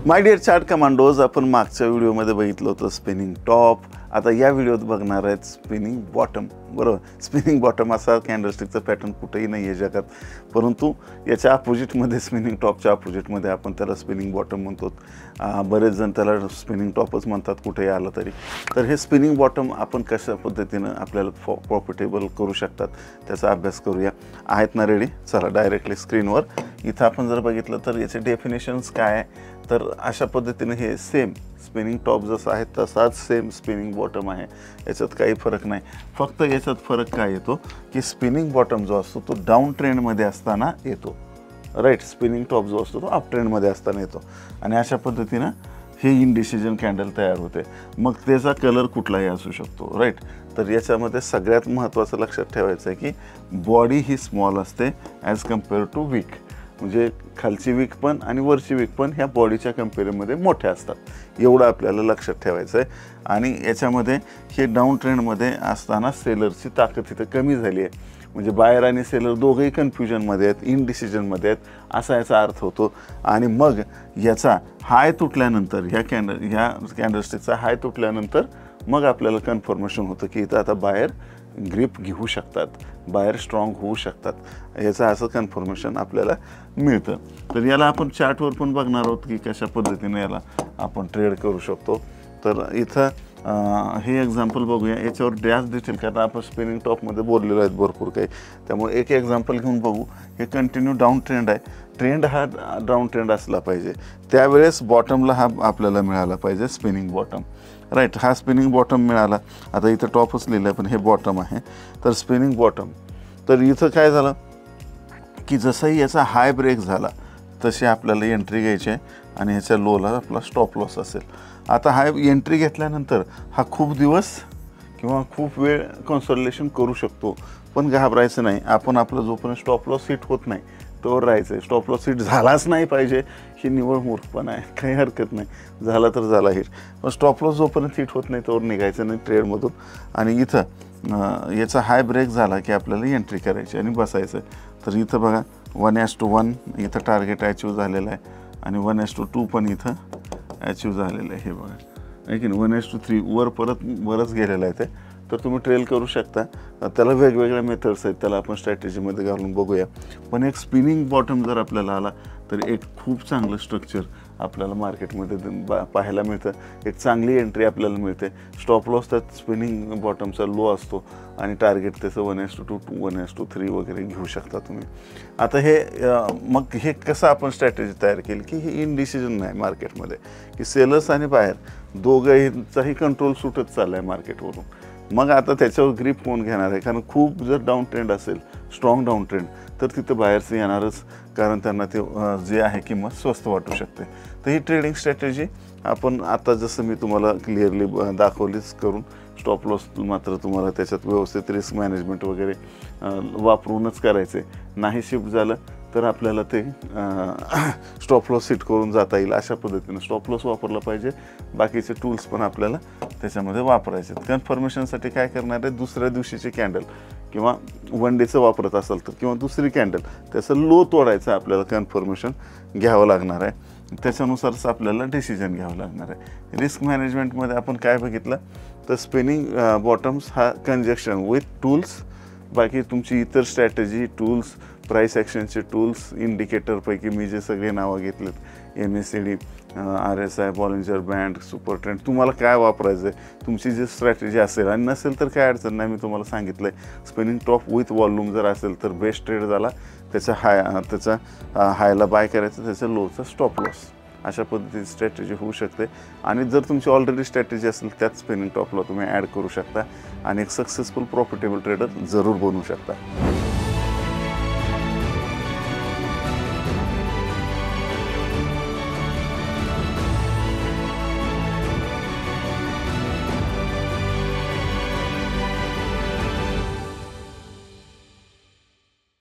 My dear chart commandos, आपण मागच्या व्हिडिओमध्ये बघितलं होतं स्पिनिंग टॉप. आता या व्हिडिओत बघणार आहेत स्पिनिंग बॉटम. बरोबर, स्पिनिंग बॉटम असा कॅन्डलस्टिकचा पॅटर्न कुठेही नाही आहे जगात, परंतु याच्या अपोजिटमध्ये स्पिनिंग टॉपच्या अपोजिटमध्ये आपण त्याला स्पिनिंग बॉटम म्हणतो. बरेच जण त्याला स्पिनिंग टॉपच म्हणतात कुठेही आलं तरी. तर हे स्पिनिंग बॉटम आपण कशा पद्धतीनं आपल्याला प्रॉफिटेबल करू शकतात त्याचा अभ्यास करूया. आहेत ना रेडी? चला डायरेक्टली स्क्रीनवर. इथं आपण जर बघितलं तर याचे डेफिनेशन्स काय आहे, तर अशा पद्धतीने हे सेम स्पिनिंग टॉप जसं आहे तसाच सेम स्पिनिंग बॉटम आहे. याच्यात काही फरक नाही. फक्त याच्यात फरक काय येतो की स्पिनिंग बॉटम जो असतो तो डाऊन ट्रेंडमध्ये असताना येतो, राईट. स्पिनिंग टॉप जो असतो तो अप ट्रेंडमध्ये असताना येतो. आणि अशा पद्धतीनं हे इनडिसिजन कॅन्डल तयार होते. मग त्याचा कलर कुठलाही असू शकतो, राईट. तर याच्यामध्ये सगळ्यात महत्त्वाचं लक्षात ठेवायचं आहे की बॉडी ही स्मॉल असते ॲज कम्पेअर टू वीक. म्हणजे खालची वीक पण आणि वरची वीक पण ह्या बॉडीच्या कम्पेअरमध्ये मोठ्या असतात, एवढं आपल्याला लक्षात ठेवायचं आहे. आणि याच्यामध्ये हे डाऊन ट्रेंडमध्ये असताना सेलरची ताकद इथं कमी झाली आहे. म्हणजे बायर आणि सेलर दोघंही कन्फ्युजनमध्ये आहेत, इनडिसिजनमध्ये आहेत, असा याचा अर्थ होतो. आणि मग याचा हाय तुटल्यानंतर ह्या कॅन्डलस्टिकचा हाय तुटल्यानंतर मग आपल्याला कन्फर्मेशन होतं की इथं आता बायर ग्रिप घेऊ शकतात, बायर स्ट्रॉंग होऊ शकतात, याचं असं कन्फर्मेशन आपल्याला मिळतं. तर याला आपण चार्टवर पण बघणार आहोत की कशा पद्धतीने याला आपण ट्रेड करू शकतो. तर इथं हे एक्झाम्पल बघूया. याच्यावर डॅश देतील कारण आपण स्पिनिंग टॉपमध्ये बोललेलो आहेत भरपूर काही, त्यामुळे एक एक्झाम्पल घेऊन बघू. हे कंटिन्यू डाऊन ट्रेंड आहे. ट्रेंड हा डाऊन ट्रेंड असला पाहिजे, त्यावेळेस बॉटमला हा आपल्याला मिळाला पाहिजे स्पिनिंग बॉटम, राईट. हा स्पिनिंग बॉटम मिळाला. आता इथं टॉपच लिहिलं आहे पण हे बॉटम आहे. तर स्पिनिंग बॉटम. तर इथं काय झालं की जसंही याचा हाय ब्रेक झाला तशी आपल्याला एंट्री घ्यायची आहे आणि ह्याच्या लोला आपला स्टॉप लॉस असेल. आता हाय एंट्री घेतल्यानंतर हा खूप दिवस किंवा खूप वेळ कन्सॉलिडेशन करू शकतो, पण घाबरायचं नाही. आपण आपलं जोपर्यंत स्टॉप लॉस हिट होत नाही तोवर राहायचं आहे. स्टॉप लॉस हिट झालाच नाही पाहिजे ही निवळ मूर्खपणा आहे, काही हरकत नाही. झाला तर झाला हिट, पण स्टॉप लॉस जोपर्यंत हिट होत नाही तोवर निघायचं नाही ट्रेडमधून. आणि इथं याचा हाय ब्रेक झाला की आपल्याला एंट्री करायची आणि बसायचं. तर इथं बघा 1:1 इथं टार्गेट अचीव झालेलं आहे आणि 1:2 पण इथं अचीव झालेलं आहे. हे बघा, आहे की नाही. 1:3 वर परत बरंच गेलेलं आहे ते. तर तुम्ही ट्रेल करू शकता. त्याला वेगवेगळ्या मेथड्स आहेत, त्याला आपण स्ट्रॅटेजीमध्ये घालून बघूया. पण एक स्पिनिंग बॉटम जर आपल्याला आला तर एक खूप चांगलं स्ट्रक्चर आपल्याला मार्केटमध्ये पाहायला मिळतं. एक चांगली एंट्री आपल्याला मिळते. स्टॉप लॉस त्यात स्पिनिंग बॉटमचा लो असतो आणि टार्गेट त्याचं 1:2 1:3 वगैरे घेऊ शकता तुम्ही. आता हे मग हे कसं आपण स्ट्रॅटेजी तयार केली की हे इनडिसिजन नाही मार्केटमध्ये की सेलर्स आणि बायर दोघंहीचाही कंट्रोल सुटत चालला आहे मार्केटवरून. मग आता त्याच्यावर ग्रीप कोण घेणार आहे? कारण खूप जर डाऊन ट्रेंड असेल, स्ट्रॉंग डाऊन ट्रेंड, तर तिथं बायर्स येणारच, कारण त्यांना ते जे आहे किंमत स्वस्त वाटू शकते. तर ही ट्रेडिंग स्ट्रॅटेजी आपण आता जसं मी तुम्हाला क्लिअरली दाखवलीच करून, स्टॉप लॉस मात्र तुम्हाला त्याच्यात व्यवस्थित रिस्क मॅनेजमेंट वगैरे वापरूनच करायचे. नाही शिफ्ट झालं तर आपल्याला ते स्टॉप लॉस हिट करून जाता येईल. अशा पद्धतीनं स्टॉप लॉस वापरला पाहिजे. बाकीचे टूल्स पण आपल्याला त्याच्यामध्ये वापरायचे. कन्फर्मेशनसाठी काय करणार आहे, दुसऱ्या दिवशीचे कॅन्डल किंवा वन डेचं वापरत असाल तर किंवा दुसरी कॅन्डल त्याचं लो तोडायचं आपल्याला कन्फर्मेशन घ्यावं लागणार आहे. त्याच्यानुसारच आपल्याला डिसिजन घ्यावं लागणार आहे. रिस्क मॅनेजमेंटमध्ये आपण काय बघितलं तर स्पिनिंग बॉटम्स हा कंजक्शन विथ टूल्स, बाकी तुमची इतर स्ट्रॅटेजी टूल्स, प्राईस ॲक्शनचे टूल्स, इंडिकेटरपैकी मी जे सगळे नावं घेतलेत, MACD, RSI, Bollinger band, super trend, तुम्हाला काय वापरायचं आहे, तुमची जी स्ट्रॅटेजी असेल. आणि नसेल तर काय अडचण नाही, मी तुम्हाला सांगितलं आहे स्पिनिंग टॉप विथ वॉल्यूम जर असेल तर बेस्ट ट्रेड झाला. त्याचा हायला बाय करायचं, त्याचा लोचा स्टॉप लॉस. अशा पद्धतीची स्ट्रॅटेजी होऊ शकते. आणि जर तुमची ऑलरेडी स्ट्रॅटेजी असेल त्यात स्पिनिंग टॉपला तुम्ही ॲड करू शकता आणि एक सक्सेसफुल प्रॉफिटेबल ट्रेडर जरूर बनवू शकता.